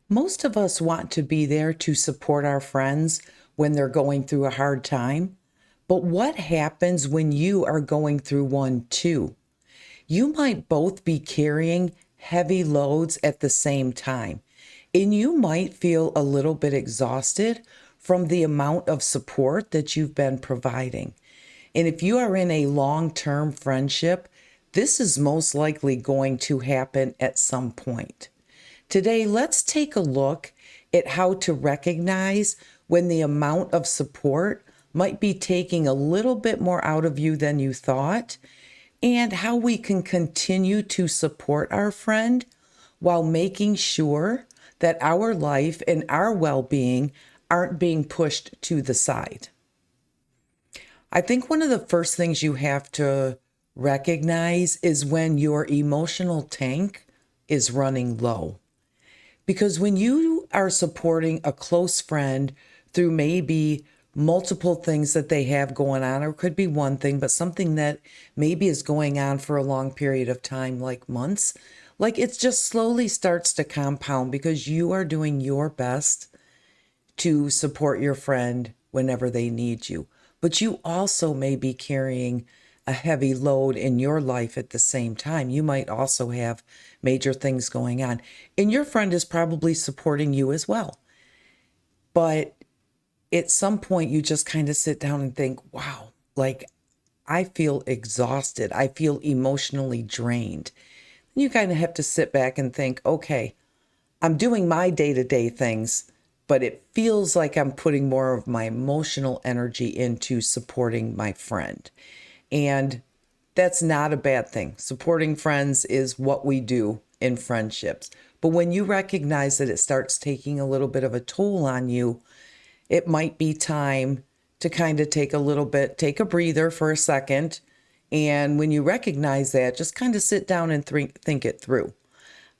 Most of us want to be there to support our friends when they're going through a hard time. But what happens when you are going through one too? You might both be carrying heavy loads at the same time, and you might feel a little bit exhausted from the amount of support that you've been providing. And if you are in a long term friendship, this is most likely going to happen at some point. Today, let's take a look at how to recognize when the amount of support might be taking a little bit more out of you than you thought, and how we can continue to support our friend while making sure that our life and our well being aren't being pushed to the side. I think one of the first things you have to recognize is when your emotional tank is running low. Because when you are supporting a close friend through maybe multiple things that they have going on, or it could be one thing, but something that maybe is going on for a long period of time, like months, like it just slowly starts to compound because you are doing your best to support your friend whenever they need you. But you also may be carrying a heavy load in your life at the same time. You might also have major things going on, and your friend is probably supporting you as well. But at some point, you just kind of sit down and think, wow, like I feel exhausted. I feel emotionally drained. You kind of have to sit back and think, okay, I'm doing my day to day things, but it feels like I'm putting more of my emotional energy into supporting my friend. And that's not a bad thing. Supporting friends is what we do in friendships. But when you recognize that it starts taking a little bit of a toll on you, it might be time to kind of take a breather for a second. And when you recognize that, just kind of sit down and think it through.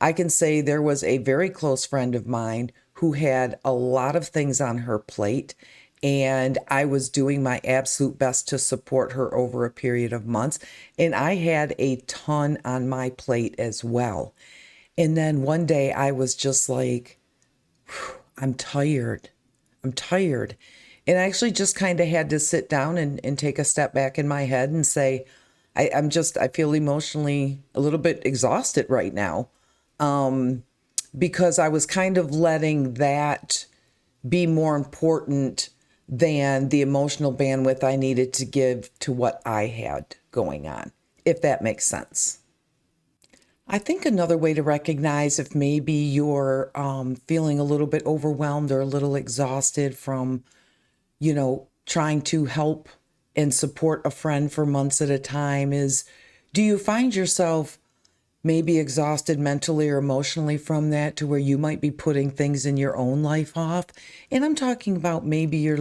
I can say there was a very close friend of mine who had a lot of things on her plate, and I was doing my absolute best to support her over a period of months. And I had a ton on my plate as well. And then one day I was just like, I'm tired. I'm tired. And I actually just kind of had to sit down and take a step back in my head and say, I feel emotionally a little bit exhausted right now, because I was kind of letting that be more important than the emotional bandwidth I needed to give to what I had going on, if that makes sense. I think another way to recognize if maybe you're feeling a little bit overwhelmed or a little exhausted from, trying to help and support a friend for months at a time is, do you find yourself maybe exhausted mentally or emotionally from that to where you might be putting things in your own life off? And I'm talking about maybe you're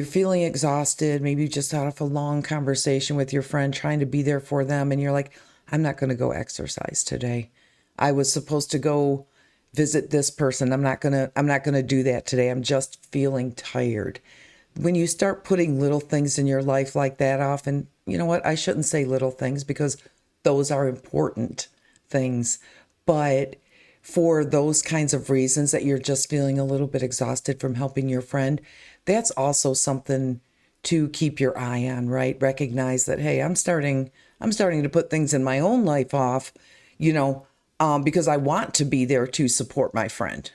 feeling exhausted, maybe you just out of a long conversation with your friend trying to be there for them, and you're like, I'm not going to go exercise today. I was supposed to go visit this person. I'm not going to do that today. I'm just feeling tired. When you start putting little things in your life like that off, and you know what? I shouldn't say little things because those are important things, but for those kinds of reasons that you're just feeling a little bit exhausted from helping your friend, that's also something to keep your eye on, right? Recognize that, hey, I'm starting to put things in my own life off, because I want to be there to support my friend.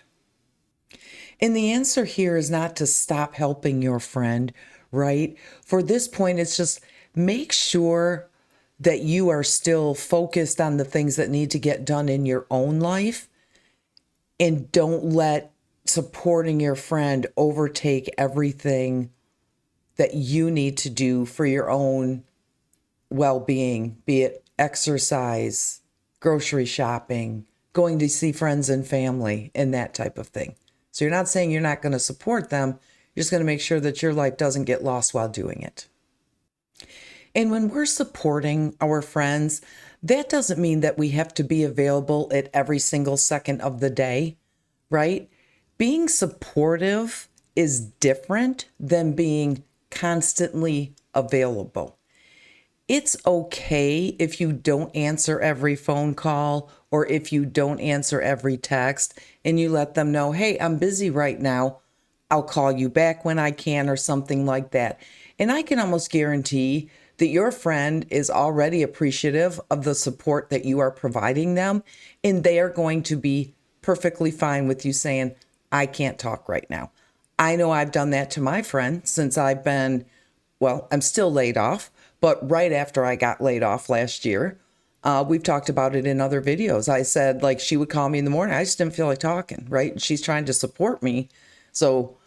And the answer here is not to stop helping your friend, right? For this point, it's just make sure that you are still focused on the things that need to get done in your own life, and don't let supporting your friend overtake everything that you need to do for your own well being, be it exercise, grocery shopping, going to see friends and family, and that type of thing. So you're not saying you're not going to support them, you're just going to make sure that your life doesn't get lost while doing it. And when we're supporting our friends, that doesn't mean that we have to be available at every single second of the day, right? Being supportive is different than being constantly available. It's okay if you don't answer every phone call or if you don't answer every text and you let them know, hey, I'm busy right now. I'll call you back when I can or something like that. And I can almost guarantee that your friend is already appreciative of the support that you are providing them. And they are going to be perfectly fine with you saying, I can't talk right now. I know I've done that to my friend since I've been, well, I'm still laid off, but right after I got laid off last year, we've talked about it in other videos. I said, like, she would call me in the morning. I just didn't feel like talking, right? And she's trying to support me. So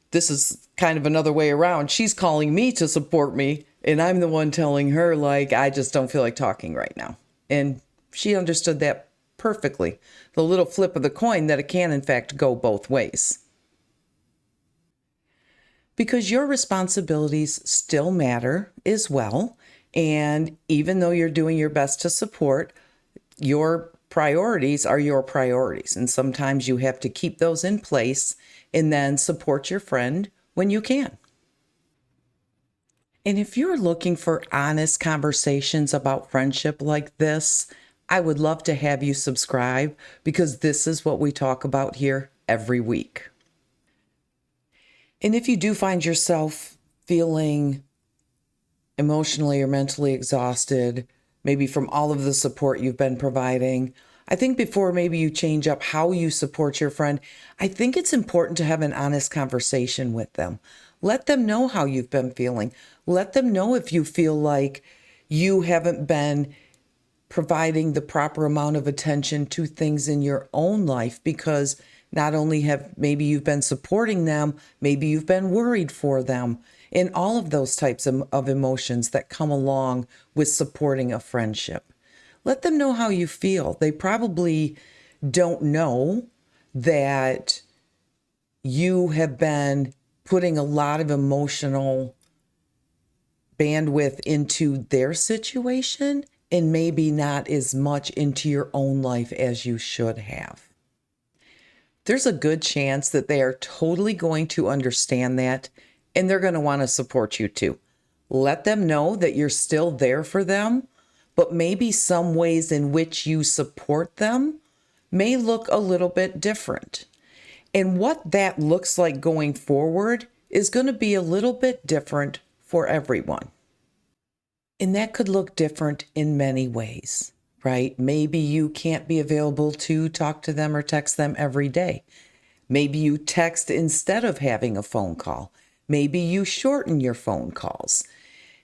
this is kind of another way around. She's calling me to support me, and I'm the one telling her, like, I just don't feel like talking right now. And she understood that perfectly. The little flip of the coin that it can, in fact, go both ways. Because your responsibilities still matter as well. And even though you're doing your best to support, your priorities are your priorities. And sometimes you have to keep those in place and then support your friend when you can. And if you're looking for honest conversations about friendship like this, I would love to have you subscribe because this is what we talk about here every week. And if you do find yourself feeling emotionally or mentally exhausted, maybe from all of the support you've been providing, I think before maybe you change up how you support your friend, I think it's important to have an honest conversation with them. Let them know how you've been feeling. Let them know if you feel like you haven't been providing the proper amount of attention to things in your own life, because not only have maybe you've been supporting them, maybe you've been worried for them, and all of those types of emotions that come along with supporting a friendship. Let them know how you feel. They probably don't know that you have been putting a lot of emotional bandwidth into their situation and maybe not as much into your own life as you should have. There's a good chance that they are totally going to understand that, and they're going to want to support you too. Let them know that you're still there for them, but maybe some ways in which you support them may look a little bit different. And what that looks like going forward is going to be a little bit different for everyone. And that could look different in many ways, right? Maybe you can't be available to talk to them or text them every day. Maybe you text instead of having a phone call. Maybe you shorten your phone calls.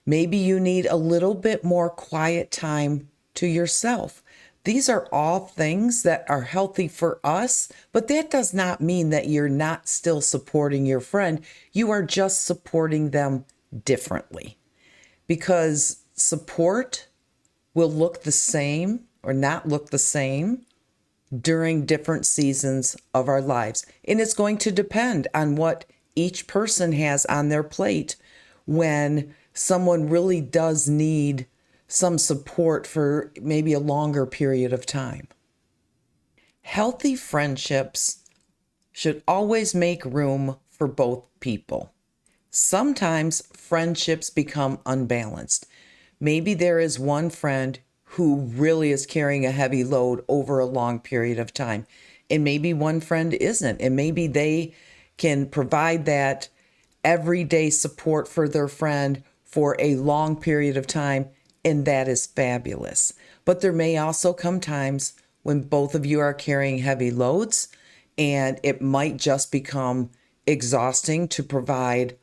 Maybe you need a little bit more quiet time to yourself. These are all things that are healthy for us, but that does not mean that you're not still supporting your friend. You are just supporting them differently, because support will look the same or not look the same during different seasons of our lives. And it's going to depend on what each person has on their plate when someone really does need some support for maybe a longer period of time. Healthy friendships should always make room for both people. Sometimes friendships become unbalanced. Maybe there is one friend who really is carrying a heavy load over a long period of time, and maybe one friend isn't, and maybe they can provide that everyday support for their friend for a long period of time, and that is fabulous. But there may also come times when both of you are carrying heavy loads, and it might just become exhausting to provide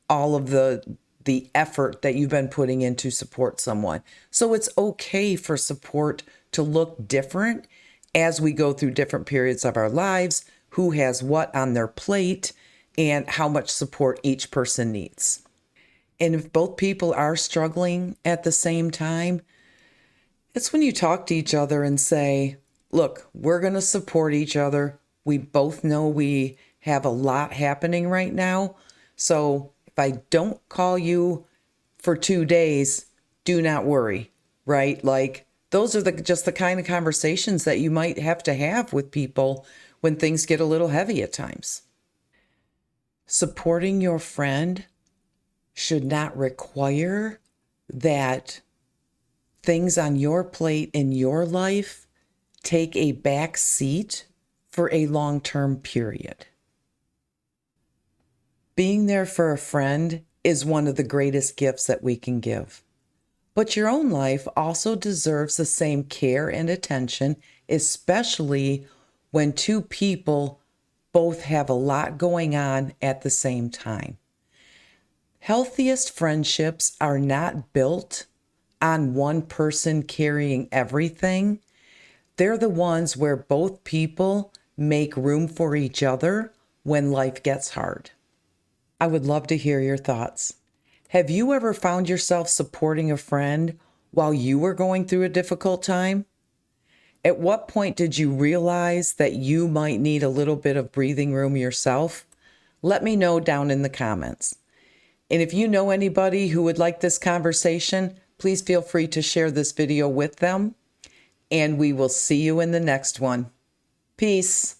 all of the effort that you've been putting in to support someone. So it's okay for support to look different as we go through different periods of our lives, who has what on their plate, and how much support each person needs. And if both people are struggling at the same time, it's when you talk to each other and say, look, we're going to support each other. We both know we have a lot happening right now. So if I don't call you for 2 days, do not worry, right? Like, those are just the kind of conversations that you might have to have with people when things get a little heavy at times. Supporting your friend should not require that things on your plate in your life take a back seat for a long-term period. Being there for a friend is one of the greatest gifts that we can give. But your own life also deserves the same care and attention, especially when two people both have a lot going on at the same time. Healthiest friendships are not built on one person carrying everything. They're the ones where both people make room for each other when life gets hard. I would love to hear your thoughts. Have you ever found yourself supporting a friend while you were going through a difficult time? At what point did you realize that you might need a little bit of breathing room yourself? Let me know down in the comments. And if you know anybody who would like this conversation, please feel free to share this video with them. And we will see you in the next one. Peace.